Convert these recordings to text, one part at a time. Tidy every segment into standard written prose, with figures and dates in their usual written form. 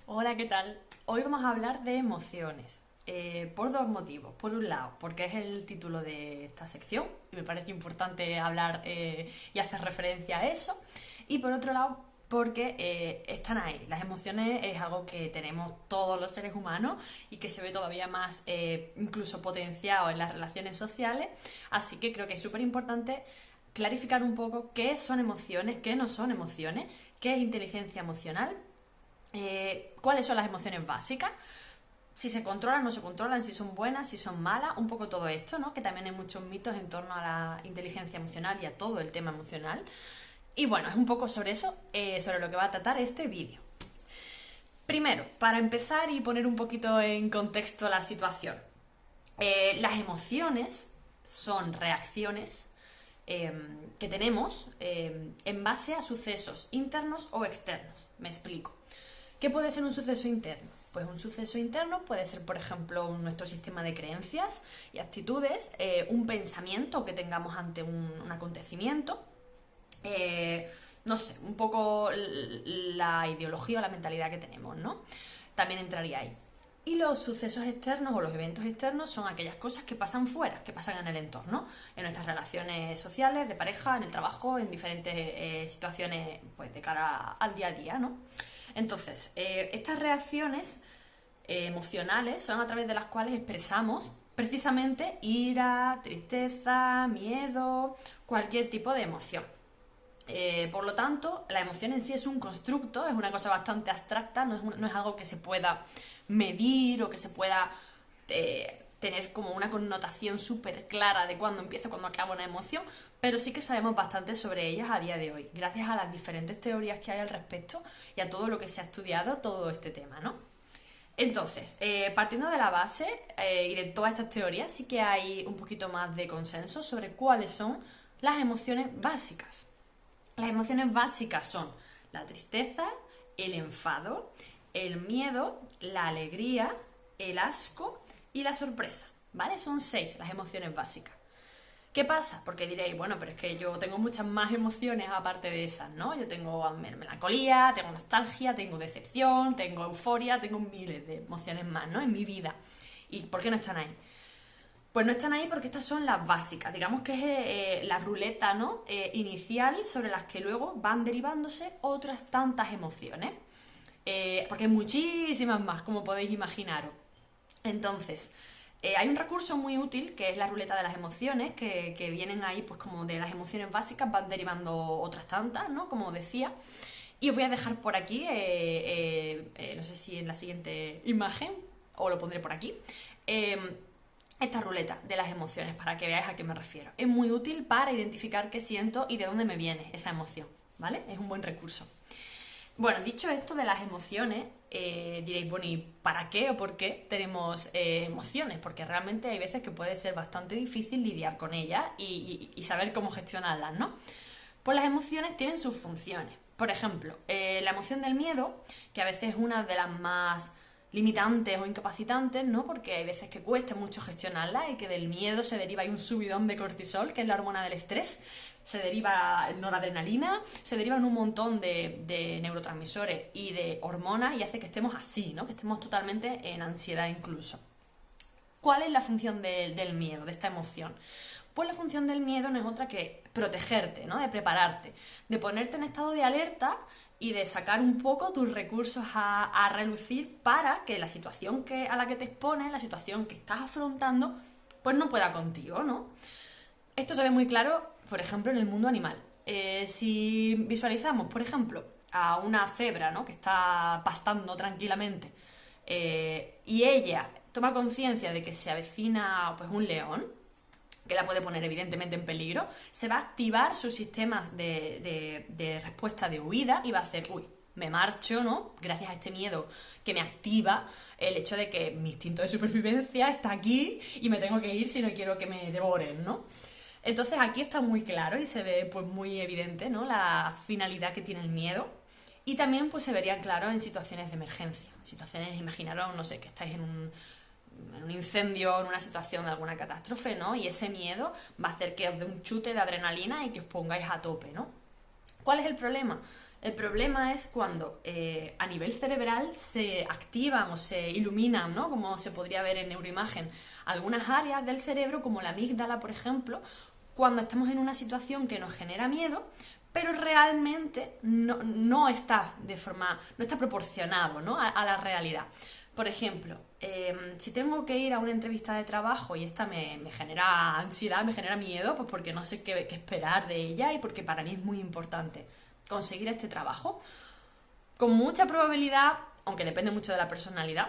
Hola, ¿qué tal? Hoy vamos a hablar de emociones, por dos motivos. Por un lado, porque es el título de esta sección y me parece importante hablar y hacer referencia a eso. Y por otro lado, porque están ahí. Las emociones es algo que tenemos todos los seres humanos y que se ve todavía más incluso potenciado en las relaciones sociales. Así que creo que es súper importante clarificar un poco qué son emociones, qué no son emociones, qué es inteligencia emocional, cuáles son las emociones básicas, si se controlan, no se controlan, si son buenas, si son malas, un poco todo esto, ¿no? Que también hay muchos mitos en torno a la inteligencia emocional y a todo el tema emocional. Y bueno, es un poco sobre eso, sobre lo que va a tratar este vídeo. Primero, para empezar y poner un poquito en contexto la situación, las emociones son reacciones que tenemos en base a sucesos internos o externos. Me explico. ¿Qué puede ser un suceso interno? Pues un suceso interno puede ser, por ejemplo, nuestro sistema de creencias y actitudes, un pensamiento que tengamos ante un acontecimiento, no sé, un poco la ideología o la mentalidad que tenemos, ¿no? También entraría ahí. Y los sucesos externos o los eventos externos son aquellas cosas que pasan fuera, que pasan en el entorno, en nuestras relaciones sociales, de pareja, en el trabajo, en diferentes situaciones pues, de cara al día a día, ¿no? Entonces, estas reacciones emocionales son a través de las cuales expresamos precisamente ira, tristeza, miedo, cualquier tipo de emoción. Por lo tanto, la emoción en sí es un constructo, es una cosa bastante abstracta, no es algo que se pueda medir o que se pueda tener como una connotación súper clara de cuándo empieza, cuándo acaba una emoción, pero sí que sabemos bastante sobre ellas a día de hoy, gracias a las diferentes teorías que hay al respecto y a todo lo que se ha estudiado todo este tema, ¿no? Entonces, partiendo de la base y de todas estas teorías, sí que hay un poquito más de consenso sobre cuáles son las emociones básicas. Las emociones básicas son la tristeza, el enfado, el miedo, la alegría, el asco y la sorpresa, ¿vale? Son 6 las emociones básicas. ¿Qué pasa? Porque diréis, bueno, pero es que yo tengo muchas más emociones aparte de esas, ¿no? Yo tengo melancolía, tengo nostalgia, tengo decepción, tengo euforia, tengo miles de emociones más, ¿no? En mi vida. ¿Y por qué no están ahí? Pues no están ahí porque estas son las básicas, digamos que es la ruleta, ¿no? Inicial sobre las que luego van derivándose otras tantas emociones. Porque hay muchísimas más, como podéis imaginaros. Entonces, hay un recurso muy útil que es la ruleta de las emociones, que vienen ahí pues como de las emociones básicas, van derivando otras tantas, ¿no? Como decía. Y os voy a dejar por aquí, no sé si en la siguiente imagen, o lo pondré por aquí, esta ruleta de las emociones para que veáis a qué me refiero. Es muy útil para identificar qué siento y de dónde me viene esa emoción, ¿vale? Es un buen recurso. Bueno, dicho esto de las emociones, diréis, bueno, ¿y para qué o por qué tenemos emociones? Porque realmente hay veces que puede ser bastante difícil lidiar con ellas y saber cómo gestionarlas, ¿no? Pues las emociones tienen sus funciones. Por ejemplo, la emoción del miedo, que a veces es una de las más limitantes o incapacitantes, ¿no? Porque hay veces que cuesta mucho gestionarla y que del miedo se deriva un subidón de cortisol, que es la hormona del estrés, se deriva noradrenalina, se derivan un montón de neurotransmisores y de hormonas y hace que estemos así, ¿no? Que estemos totalmente en ansiedad incluso. ¿Cuál es la función del miedo, de esta emoción? Pues la función del miedo no es otra que protegerte, ¿no? De prepararte, de ponerte en estado de alerta y de sacar un poco tus recursos a relucir para que la situación a la que te expones, la situación que estás afrontando, pues no pueda contigo, ¿no? Esto se ve muy claro, por ejemplo, en el mundo animal. Si visualizamos, por ejemplo, a una cebra, ¿no? Que está pastando tranquilamente y ella toma conciencia de que se avecina pues, un león, que la puede poner evidentemente en peligro, se va a activar sus sistemas de respuesta de huida y va a hacer, uy, me marcho, ¿no? Gracias a este miedo que me activa el hecho de que mi instinto de supervivencia está aquí y me tengo que ir si no quiero que me devoren, ¿no? Entonces aquí está muy claro y se ve pues muy evidente, ¿no? La finalidad que tiene el miedo. Y también pues se vería claro en situaciones de emergencia. Situaciones, imaginaros, no sé, que estáis en un incendio, en una situación de alguna catástrofe, ¿no? Y ese miedo va a hacer que os dé un chute de adrenalina y que os pongáis a tope, ¿no? ¿Cuál es el problema? El problema es cuando a nivel cerebral se activan o se iluminan, ¿no? Como se podría ver en neuroimagen, algunas áreas del cerebro, como la amígdala, por ejemplo, cuando estamos en una situación que nos genera miedo, pero realmente no está no está proporcionado, ¿no? a la realidad. Por ejemplo, si tengo que ir a una entrevista de trabajo y esta me genera ansiedad, me genera miedo, pues porque no sé qué esperar de ella y porque para mí es muy importante conseguir este trabajo, con mucha probabilidad, aunque depende mucho de la personalidad,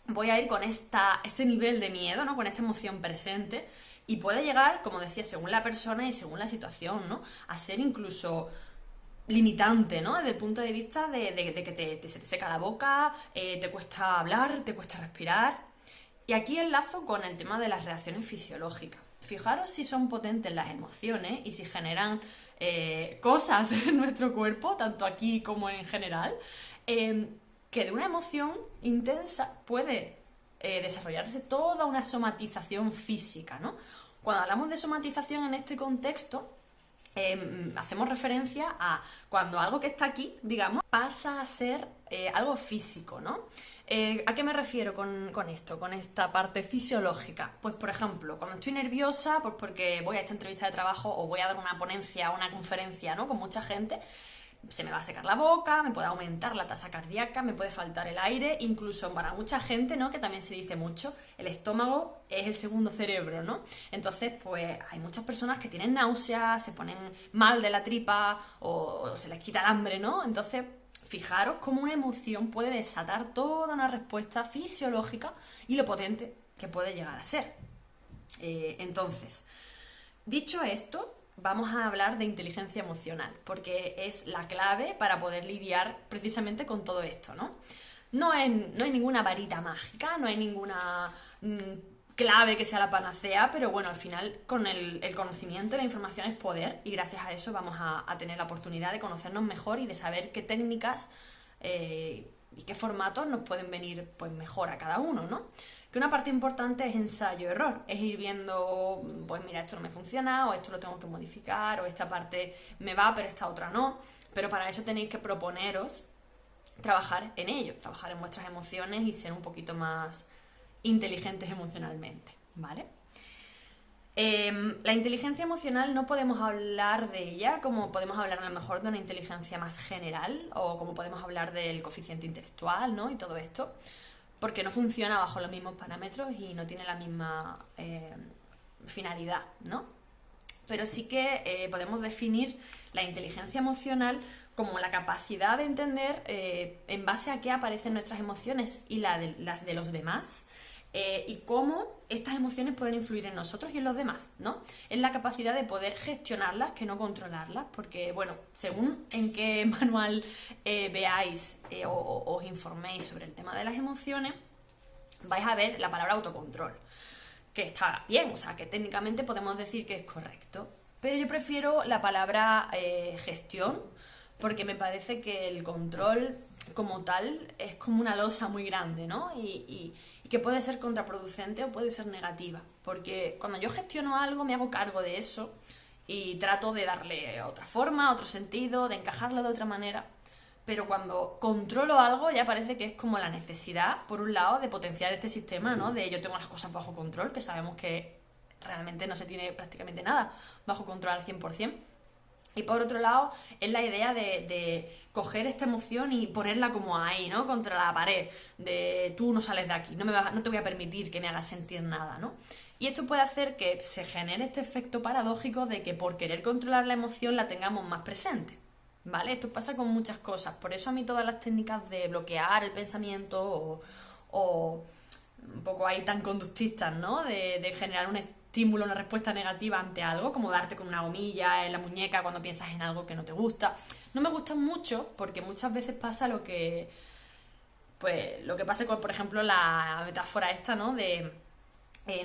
voy a ir con este nivel de miedo, ¿no? Con esta emoción presente, y puede llegar, como decía, según la persona y según la situación, ¿no? A ser incluso limitante, ¿no? Desde el punto de vista de que se te seca la boca, te cuesta hablar, te cuesta respirar. Y aquí enlazo con el tema de las reacciones fisiológicas. Fijaros si son potentes las emociones y si generan cosas en nuestro cuerpo, tanto aquí como en general, que de una emoción intensa puede desarrollarse toda una somatización física, ¿no? Cuando hablamos de somatización en este contexto, hacemos referencia a cuando algo que está aquí, digamos, pasa a ser algo físico, ¿no? ¿A qué me refiero con esto, con esta parte fisiológica? Pues, por ejemplo, cuando estoy nerviosa, pues porque voy a esta entrevista de trabajo o voy a dar una ponencia, una conferencia, ¿no? Con mucha gente, se me va a secar la boca, me puede aumentar la tasa cardíaca, me puede faltar el aire, incluso para mucha gente, ¿no? Que también se dice mucho, el estómago es el segundo cerebro, ¿no? Entonces, pues hay muchas personas que tienen náuseas, se ponen mal de la tripa o se les quita el hambre, ¿no? Entonces, fijaros cómo una emoción puede desatar toda una respuesta fisiológica y lo potente que puede llegar a ser. Entonces, dicho esto, vamos a hablar de inteligencia emocional, porque es la clave para poder lidiar precisamente con todo esto, ¿no? No hay ninguna varita mágica, no hay ninguna clave que sea la panacea, pero bueno, al final con el conocimiento, la información es poder, y gracias a eso vamos a tener la oportunidad de conocernos mejor y de saber qué técnicas y qué formatos nos pueden venir pues mejor a cada uno, ¿no? Que una parte importante es ensayo-error, es ir viendo, pues mira, esto no me funciona, o esto lo tengo que modificar, o esta parte me va, pero esta otra no. Pero para eso tenéis que proponeros trabajar en ello, trabajar en vuestras emociones y ser un poquito más inteligentes emocionalmente, ¿vale? La inteligencia emocional no podemos hablar de ella como podemos hablar a lo mejor de una inteligencia más general, o como podemos hablar del coeficiente intelectual, ¿no? Y todo esto, porque no funciona bajo los mismos parámetros y no tiene la misma finalidad, ¿no? Pero sí que podemos definir la inteligencia emocional como la capacidad de entender en base a qué aparecen nuestras emociones y las de los demás, y cómo estas emociones pueden influir en nosotros y en los demás, ¿no? Es la capacidad de poder gestionarlas, que no controlarlas, porque, bueno, según en qué manual veáis o os informéis sobre el tema de las emociones, vais a ver la palabra autocontrol, que está bien, o sea, que técnicamente podemos decir que es correcto, pero yo prefiero la palabra gestión, porque me parece que el control como tal es como una losa muy grande, ¿no? Y que puede ser contraproducente o puede ser negativa, porque cuando yo gestiono algo me hago cargo de eso y trato de darle otra forma, otro sentido, de encajarlo de otra manera, pero cuando controlo algo ya parece que es como la necesidad, por un lado, de potenciar este sistema, ¿no? De yo tengo las cosas bajo control, que sabemos que realmente no se tiene prácticamente nada bajo control al 100%. Y por otro lado, es la idea de coger esta emoción y ponerla como ahí, ¿no? Contra la pared, de tú no sales de aquí, no te voy a permitir que me hagas sentir nada, ¿no? Y esto puede hacer que se genere este efecto paradójico de que por querer controlar la emoción la tengamos más presente, ¿vale? Esto pasa con muchas cosas, por eso a mí todas las técnicas de bloquear el pensamiento o un poco ahí tan conductistas, ¿no? De generar un estímulo, una respuesta negativa ante algo, como darte con una gomilla en la muñeca cuando piensas en algo que no te gusta. No me gustan mucho porque muchas veces pasa lo que pasa con, por ejemplo, la metáfora esta, ¿no? De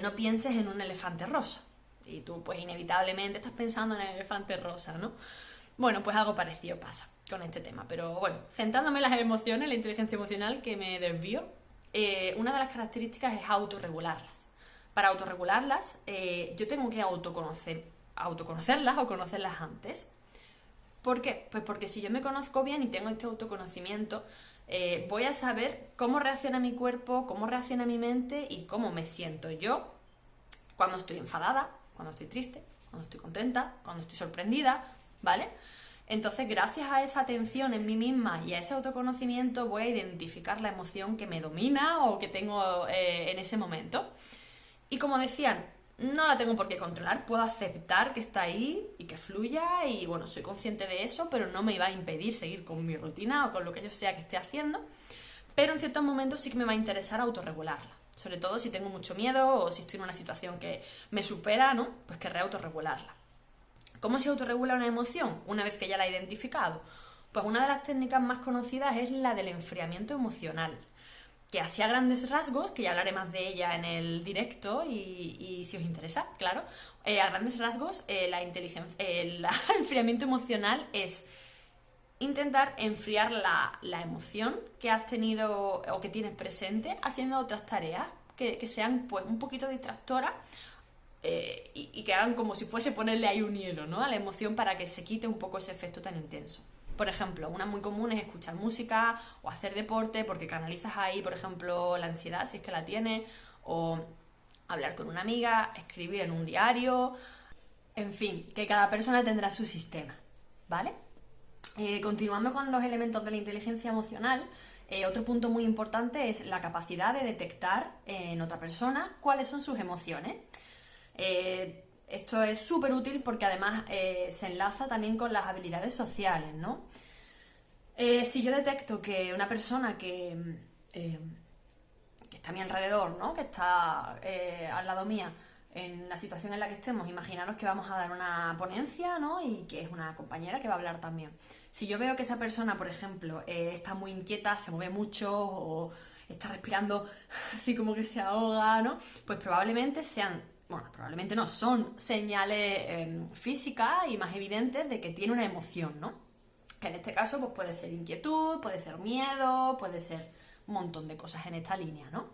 no pienses en un elefante rosa. Y tú, pues, inevitablemente estás pensando en el elefante rosa, ¿no? Bueno, pues algo parecido pasa con este tema. Pero bueno, centrándome en las emociones, la inteligencia emocional, que me desvío, una de las características es autorregularlas. Para autorregularlas, yo tengo que autoconocerlas o conocerlas antes. ¿Por qué? Pues porque si yo me conozco bien y tengo este autoconocimiento, voy a saber cómo reacciona mi cuerpo, cómo reacciona mi mente y cómo me siento yo cuando estoy enfadada, cuando estoy triste, cuando estoy contenta, cuando estoy sorprendida, ¿vale? Entonces, gracias a esa atención en mí misma y a ese autoconocimiento, voy a identificar la emoción que me domina o que tengo en ese momento. Y como decían, no la tengo por qué controlar, puedo aceptar que está ahí y que fluya y bueno, soy consciente de eso, pero no me va a impedir seguir con mi rutina o con lo que yo sea que esté haciendo. Pero en ciertos momentos sí que me va a interesar autorregularla. Sobre todo si tengo mucho miedo o si estoy en una situación que me supera, ¿no? Pues querré autorregularla. ¿Cómo se autorregula una emoción una vez que ya la he identificado? Pues una de las técnicas más conocidas es la del enfriamiento emocional, que así a grandes rasgos, que ya hablaré más de ella en el directo y si os interesa, claro, a grandes rasgos el enfriamiento emocional es intentar enfriar la emoción que has tenido o que tienes presente haciendo otras tareas que sean pues un poquito distractoras y que hagan como si fuese ponerle ahí un hielo, ¿no? A la emoción para que se quite un poco ese efecto tan intenso. Por ejemplo, una muy común es escuchar música o hacer deporte porque canalizas ahí, por ejemplo, la ansiedad si es que la tienes, o hablar con una amiga, escribir en un diario, en fin, que cada persona tendrá su sistema, ¿vale? Continuando con los elementos de la inteligencia emocional, otro punto muy importante es la capacidad de detectar en otra persona cuáles son sus emociones. Esto es súper útil porque además se enlaza también con las habilidades sociales, ¿no? Si yo detecto que una persona que está a mi alrededor, ¿no? Que está al lado mía, en la situación en la que estemos, imaginaros que vamos a dar una ponencia, ¿no? Y que es una compañera que va a hablar también. Si yo veo que esa persona, por ejemplo, está muy inquieta, se mueve mucho o está respirando así como que se ahoga, ¿no? Pues probablemente probablemente no, son señales físicas y más evidentes de que tiene una emoción, ¿no? En este caso, pues puede ser inquietud, puede ser miedo, puede ser un montón de cosas en esta línea, ¿no?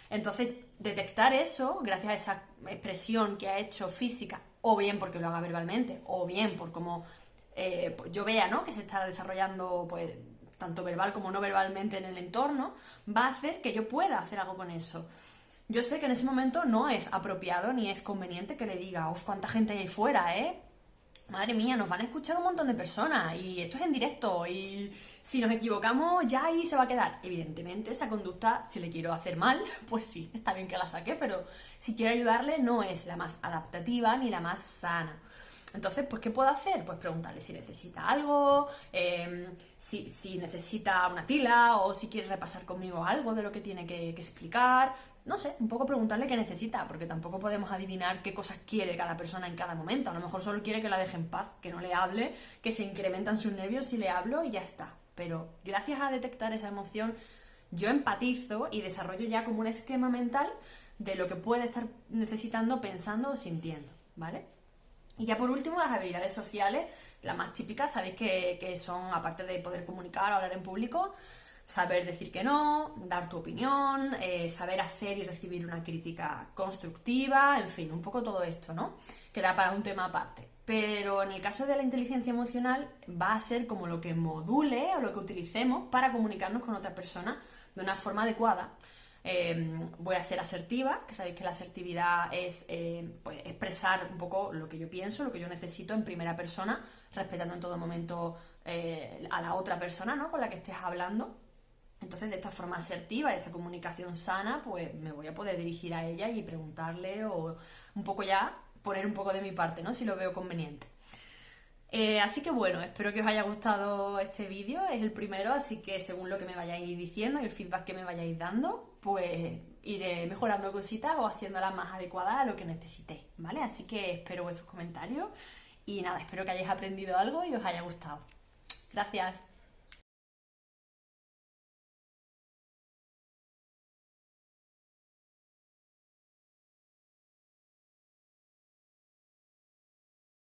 Entonces, detectar eso, gracias a esa expresión que ha hecho física, o bien porque lo haga verbalmente, o bien por cómo pues yo vea, ¿no? Que se está desarrollando, pues, tanto verbal como no verbalmente en el entorno, va a hacer que yo pueda hacer algo con eso. Yo sé que en ese momento no es apropiado ni es conveniente que le diga, uff, cuánta gente hay ahí fuera, ¿eh? Madre mía, nos van a escuchar un montón de personas y esto es en directo y si nos equivocamos ya ahí se va a quedar. Evidentemente esa conducta, si le quiero hacer mal, pues sí, está bien que la saque, pero si quiero ayudarle no es la más adaptativa ni la más sana. Entonces, pues, ¿qué puedo hacer? Pues preguntarle si necesita algo, si necesita una tila o si quiere repasar conmigo algo de lo que tiene que explicar. No sé, un poco preguntarle qué necesita, porque tampoco podemos adivinar qué cosas quiere cada persona en cada momento. A lo mejor solo quiere que la deje en paz, que no le hable, que se incrementan sus nervios si le hablo y ya está. Pero gracias a detectar esa emoción, yo empatizo y desarrollo ya como un esquema mental de lo que puede estar necesitando, pensando o sintiendo, ¿vale? Y ya por último, las habilidades sociales, las más típicas, sabéis que son, aparte de poder comunicar o hablar en público, saber decir que no, dar tu opinión, saber hacer y recibir una crítica constructiva, en fin, un poco todo esto, ¿no? Que da para un tema aparte. Pero en el caso de la inteligencia emocional va a ser como lo que module o lo que utilicemos para comunicarnos con otra persona de una forma adecuada. Voy a ser asertiva, que sabéis que la asertividad es pues, expresar un poco lo que yo pienso, lo que yo necesito en primera persona, respetando en todo momento a la otra persona, ¿no? Con la que estés hablando. Entonces, de esta forma asertiva, de esta comunicación sana, pues me voy a poder dirigir a ella y preguntarle o un poco ya poner un poco de mi parte, ¿no? Si lo veo conveniente. Así que bueno, espero que os haya gustado este vídeo, es el primero, así que según lo que me vayáis diciendo y el feedback que me vayáis dando, pues iré mejorando cositas o haciéndolas más adecuadas a lo que necesitéis, ¿vale? Así que espero vuestros comentarios y nada, espero que hayáis aprendido algo y os haya gustado. Gracias.